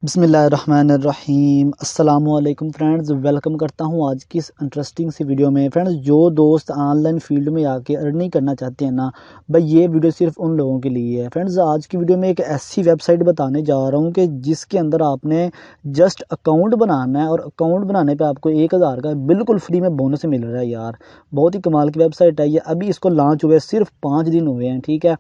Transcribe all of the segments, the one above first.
बिस्मिल्लाहिर्रहमानिर्रहीम अस्सलामुअलैकुम friends, welcome करता हूं आज की इस इंटरेस्टिंग सी वीडियो में। फ्रेंड्स, जो दोस्त ऑनलाइन फील्ड में आके अर्निंग करना चाहते हैं ना भाई, ये वीडियो सिर्फ उन लोगों के लिए है। फ्रेंड्स, आज की वीडियो में एक ऐसी वेबसाइट बताने जा रहा हूं कि जिसके अंदर आपने जस्ट अकाउंट बनाना है और अकाउंट बनाने पर आपको 1000 का बिल्कुल फ्री में बोनस मिल रहा है यार। बहुत ही कमाल की वेबसाइट है ये। अभी इसको लॉन्च हुए सिर्फ 5 दिन हुए हैं, ठीक है।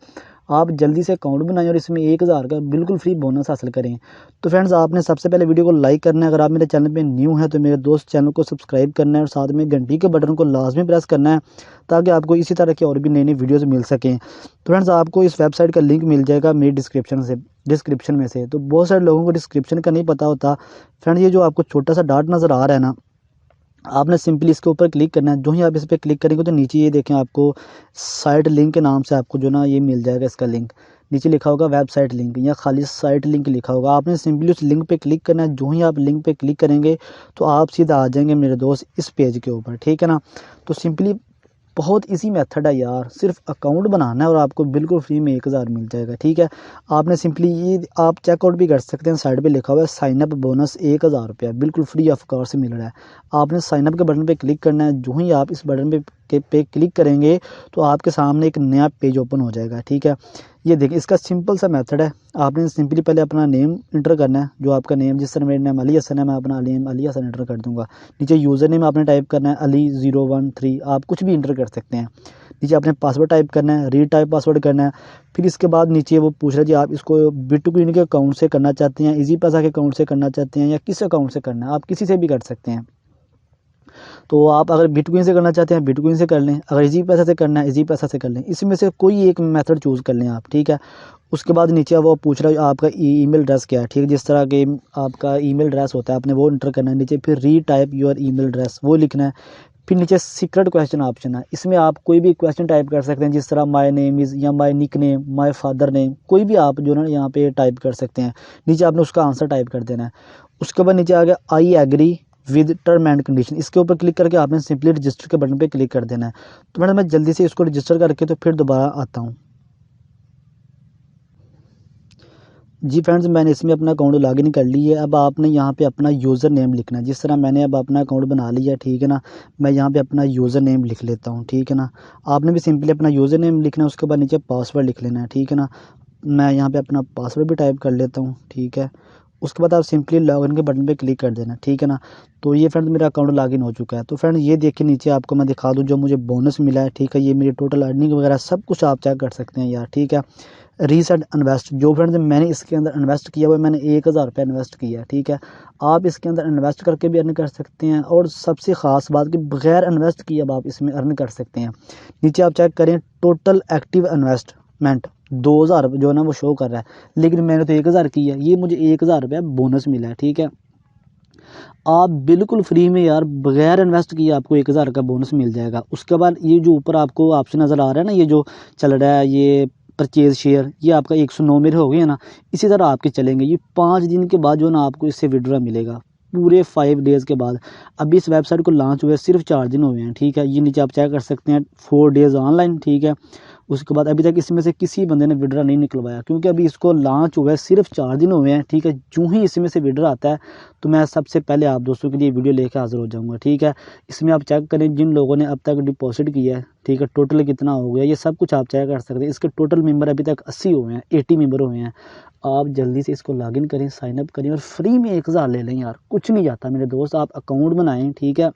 आप जल्दी से अकाउंट बनाएं और इसमें 1000 का बिल्कुल फ्री बोनस हासिल करें। तो फ्रेंड्स, आपने सबसे पहले वीडियो को लाइक करना है। अगर आप मेरे चैनल पे न्यू हैं तो मेरे दोस्त चैनल को सब्सक्राइब करना है और साथ में घंटी के बटन को लाजमी प्रेस करना है ताकि आपको इसी तरह की और भी नई नई वीडियोस मिल सकें। तो फ्रेंड्स, आपको इस वेबसाइट का लिंक मिल जाएगा मेरी डिस्क्रिप्शन में से। तो बहुत सारे लोगों को डिस्क्रिप्शन का नहीं पता होता। फ्रेंड्स, ये जो आपको छोटा सा डॉट नज़र आ रहा है ना, आपने सिंपली इसके ऊपर क्लिक करना है। जो ही आप इस पर क्लिक करेंगे तो नीचे ये देखें, आपको साइट लिंक के नाम से आपको जो ना ये मिल जाएगा। इसका लिंक नीचे लिखा होगा वेबसाइट लिंक या खाली साइट लिंक लिखा होगा। आपने सिंपली उस लिंक पे क्लिक करना है। जो ही आप लिंक पे क्लिक करेंगे तो आप सीधा आ जाएंगे मेरे दोस्त इस पेज के ऊपर, ठीक है ना। तो सिंपली बहुत इजी मेथड है यार, सिर्फ अकाउंट बनाना है और आपको बिल्कुल फ्री में 1000 मिल जाएगा, ठीक है। आपने सिंपली ये आप चेकआउट भी कर सकते हैं, साइड पे लिखा हुआ है साइन अप बोनस 1000 रुपया बिल्कुल फ्री ऑफ कॉस्ट मिल रहा है। आपने साइन अप के बटन पे क्लिक करना है। जो ही आप इस बटन पे क्लिक करेंगे तो आपके सामने एक नया पेज ओपन हो जाएगा, ठीक है। ये देखिए, इसका सिंपल सा मेथड है। आपने सिंपली पहले अपना नेम इंटर करना है, जो आपका नेम, जिस तरह मेरा नाम अली हसन है, मैं अपना नेम अली हसन इंटर कर दूंगा। नीचे यूज़र नेम आपने टाइप करना है अली 013, आप कुछ भी इंटर कर सकते हैं। नीचे आपने पासवर्ड टाइप करना है, रीटाइप पासवर्ड करना है। फिर इसके बाद नीचे वो पूछ रहा है जी आप इसको बिटकॉइन के अकाउंट से करना चाहते हैं, इजी पैसा के अकाउंट से करना चाहते हैं या किस अकाउंट से करना है। आप किसी से भी कर सकते हैं। तो आप अगर बिटकॉइन से करना चाहते हैं बिटकॉइन से कर लें, अगर इजी पैसा से करना है इजी पैसा से कर लें। इसमें से कोई एक मेथड चूज़ कर लें आप, ठीक है। उसके बाद नीचे वो पूछ रहा है आपका ईमेल एड्रेस क्या है, ठीक है। जिस तरह के आपका ईमेल एड्रेस होता है आपने वो इंटर करना है नीचे। फिर रीटाइप योर ईमेल एड्रेस वो लिखना है। फिर नीचे सीक्रेट क्वेश्चन ऑप्शन है, इसमें आप कोई भी क्वेश्चन टाइप कर सकते हैं, जिस तरह माय नेम इज़ या my nickname, my father name, कोई भी आप जो ना यहाँ पे टाइप कर सकते हैं। नीचे आपने उसका आंसर टाइप कर देना है। उसके बाद नीचे आ गया I agree with term and condition, इसके ऊपर क्लिक करके आपने सिंपली रजिस्टर के बटन पे क्लिक कर देना है। तो मैडम, मैं जल्दी से इसको रजिस्टर करके तो फिर दोबारा आता हूँ। जी फ्रेंड्स, मैंने इसमें अपना अकाउंट लॉगिन कर ली है। अब आपने यहाँ पे अपना यूज़र नेम लिखना है। जिस तरह मैंने अब अपना अकाउंट बना लिया है, ठीक है ना। मैं यहाँ पे अपना यूज़र नेम लिख लेता हूँ, ठीक है ना। आपने भी सिंपली अपना यूज़र नेम लिखना है, उसके बाद नीचे पासवर्ड लिख लेना है, ठीक है ना। मैं यहाँ पे अपना पासवर्ड भी टाइप कर लेता हूँ, ठीक है। उसके बाद आप सिंपली लॉगिन के बटन पे क्लिक कर देना, ठीक है ना। तो ये फ्रेंड मेरा अकाउंट लॉगिन हो चुका है। तो फ्रेंड, ये देखिए नीचे आपको मैं दिखा दूँ जो मुझे बोनस मिला है, ठीक है। ये मेरी टोटल अर्निंग वगैरह सब कुछ आप चेक कर सकते हैं यार, ठीक है। रीसेट इन्वेस्ट, जो फ्रेंड्स मैंने इसके अंदर इन्वेस्ट किया हुआ है, मैंने 1000 रुपये इन्वेस्ट किया है, ठीक है। आप इसके अंदर इन्वेस्ट करके भी अर्न कर सकते हैं और सबसे ख़ास बात कि बगैर इन्वेस्ट किए अब आप इसमें अर्न कर सकते हैं। नीचे आप चेक करें, टोटल एक्टिव इन्वेस्टमेंट 2000 जो है ना वो शो कर रहा है, लेकिन मैंने तो 1000 किया है। ये मुझे 1000 रुपये बोनस मिला है, ठीक है। आप बिल्कुल फ्री में यार बगैर इन्वेस्ट किए आपको 1000 का बोनस मिल जाएगा। उसके बाद ये जो ऊपर आपको ऑप्शन नज़र आ रहा है ना, ये जो चल रहा है ये परचेज शेयर, ये आपका 109 मेरे हो गए ना। इसी तरह आपके चलेंगे। ये 5 दिन के बाद जो ना आपको इससे विड्रॉ मिलेगा, पूरे 5 डेज़ के बाद। अभी इस वेबसाइट को लॉन्च हुए सिर्फ 4 दिन हुए हैं, ठीक है। ये नीचे आप चेक कर सकते हैं 4 डेज़ ऑनलाइन, ठीक है। उसके बाद अभी तक इसमें से किसी बंदे ने विड्रॉ नहीं निकलवाया, क्योंकि अभी इसको लॉन्च हुआ है सिर्फ 4 दिन हुए हैं, ठीक है। जो ही इसमें से विड्रॉ आता है तो मैं सबसे पहले आप दोस्तों के लिए वीडियो लेकर हाजिर हो जाऊंगा, ठीक है। इसमें आप चेक करें जिन लोगों ने अब तक डिपॉजिट किया है, ठीक है, टोटल कितना हो गया, ये सब कुछ आप चेक कर सकते हैं। इसके टोटल मेंबर अभी तक 80 हुए हैं, 80 मेंबर हुए हैं। आप जल्दी से इसको लॉगिन करें, साइन अप करें और फ्री में 1000 ले लें यार, कुछ नहीं जाता मेरे दोस्त। आप अकाउंट बनाएं, ठीक है।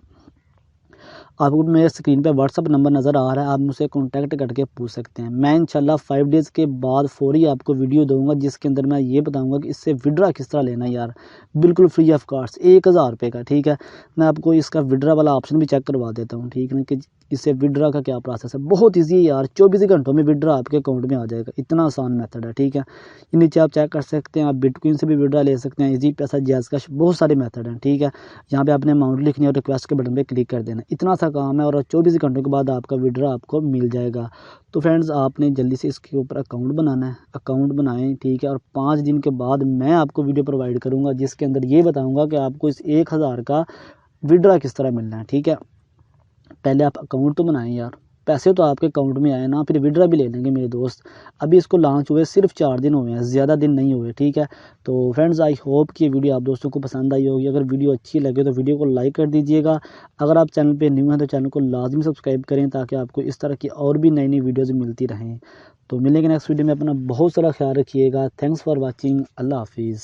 आपको मेरे स्क्रीन पे व्हाट्सअप नंबर नज़र आ रहा है, आप मुझसे कांटेक्ट करके पूछ सकते हैं। मैं इंशाल्लाह 5 डेज़ के बाद फौरी आपको वीडियो दूंगा, जिसके अंदर मैं ये बताऊंगा कि इससे विड्रा किस तरह लेना है यार, बिल्कुल फ्री ऑफ कॉस्ट 1000 रुपये का, ठीक है। मैं आपको इसका विड्रा वाला ऑप्शन भी चेक करवा देता हूँ, ठीक है ना, कि इससे विड्रा का क्या प्रोसेस है। बहुत ईजी है यार, 24 घंटों में विड्रा आपके अकाउंट में आ जाएगा, इतना आसान मेथड है, ठीक है। ये नीचे आप चेक कर सकते हैं, आप बिटकॉइन से भी विड्रा ले सकते हैं, इजी पैसा, ghzFH, बहुत सारे मेथड हैं, ठीक है। यहाँ पे आपने अमाउंट लिखनी है और रिक्वेस्ट के बटन पे क्लिक कर देना, इतना सा काम है और 24 घंटों के बाद आपका विड्रा आपको मिल जाएगा। तो फ्रेंड्स, आपने जल्दी से इसके ऊपर अकाउंट बनाना है, अकाउंट बनाएं, ठीक है। और 5 दिन के बाद मैं आपको वीडियो प्रोवाइड करूँगा, जिसके अंदर ये बताऊँगा कि आपको इस 1000 का विड्रा किस तरह मिलना है, ठीक है। पहले आप अकाउंट तो बनाएं यार, पैसे तो आपके अकाउंट में आए ना, फिर विड्रा भी ले लेंगे मेरे दोस्त। अभी इसको लॉन्च हुए सिर्फ 4 दिन हुए हैं, ज़्यादा दिन नहीं हुए, ठीक है। तो फ्रेंड्स आई होप कि ये वीडियो आप दोस्तों को पसंद आई होगी। अगर वीडियो अच्छी लगे तो वीडियो को लाइक कर दीजिएगा। अगर आप चैनल पे न्यू हैं तो चैनल को लाजमी सब्सक्राइब करें, ताकि आपको इस तरह की और भी नई नई वीडियोज़ मिलती रहें। तो मिलेंगे नेक्स्ट वीडियो में। अपना बहुत सारा ख्याल रखिएगा। Thanks for watching. अल्लाह हाफिज़।